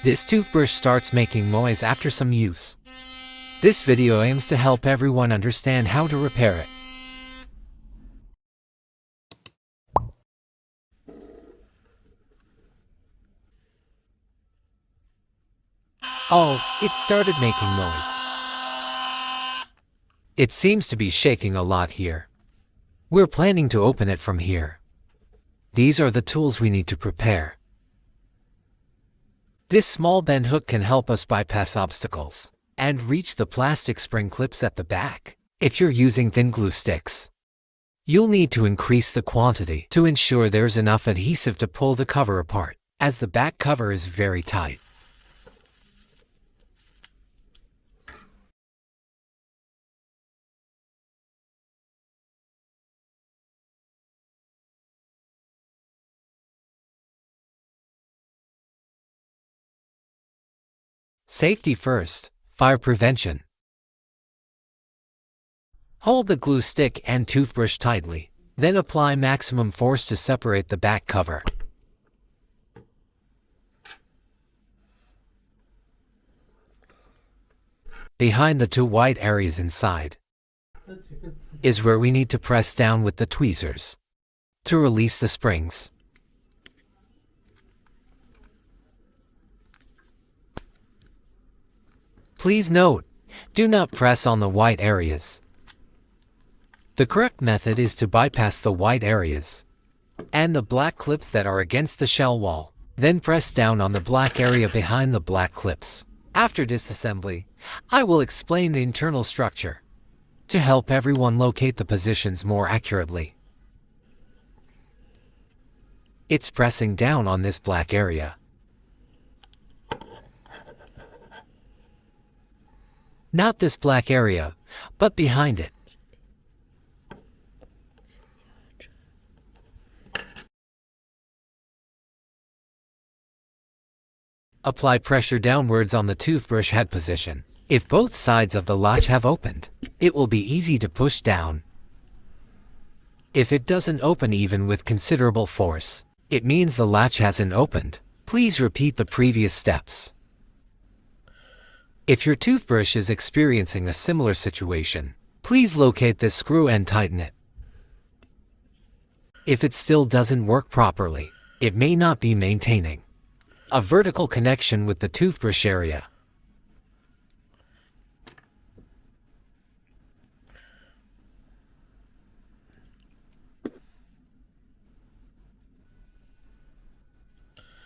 This toothbrush starts making noise after some use. This video aims to help everyone understand how to repair it. Oh, it started making noise. It seems to be shaking a lot here. We're planning to open it from here. These are the tools we need to prepare. This small bend hook can help us bypass obstacles and reach the plastic spring clips at the back. If you're using thin glue sticks, you'll need to increase the quantity to ensure there's enough adhesive to pull the cover apart, as the back cover is very tight. Safety first, fire prevention. Hold the glue stick and toothbrush tightly, then apply maximum force to separate the back cover. Behind the two white areas inside is where we need to press down with the tweezers to release the springs. Please note, do not press on the white areas. The correct method is to bypass the white areas and the black clips that are against the shell wall. Then press down on the black area behind the black clips. After disassembly, I will explain the internal structure to help everyone locate the positions more accurately. It's pressing down on this black area. Not this black area, but behind it. Apply pressure downwards on the toothbrush head position. If both sides of the latch have opened, it will be easy to push down. If it doesn't open even with considerable force, it means the latch hasn't opened. Please repeat the previous steps. If your toothbrush is experiencing a similar situation, please locate this screw and tighten it. If it still doesn't work properly, it may not be maintaining a vertical connection with the toothbrush area.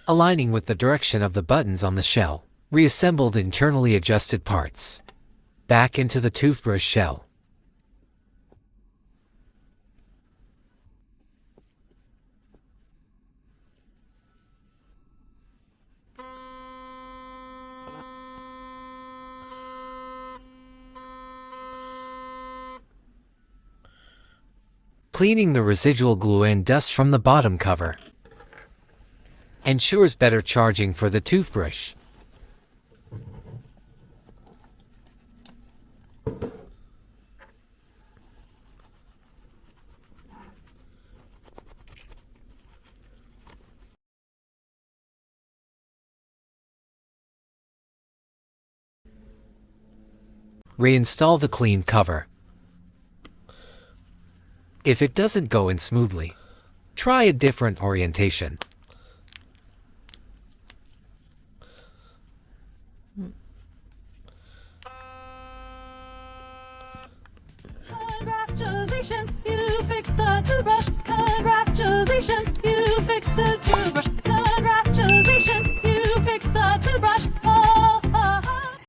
Aligning with the direction of the buttons on the shell. Reassemble the internally adjusted parts back into the toothbrush shell. Cleaning the residual glue and dust from the bottom cover ensures better charging for the toothbrush. Reinstall the clean cover. If it doesn't go in smoothly, try a different orientation. Congratulations, you fixed the toothbrush. Congratulations, you fixed the toothbrush.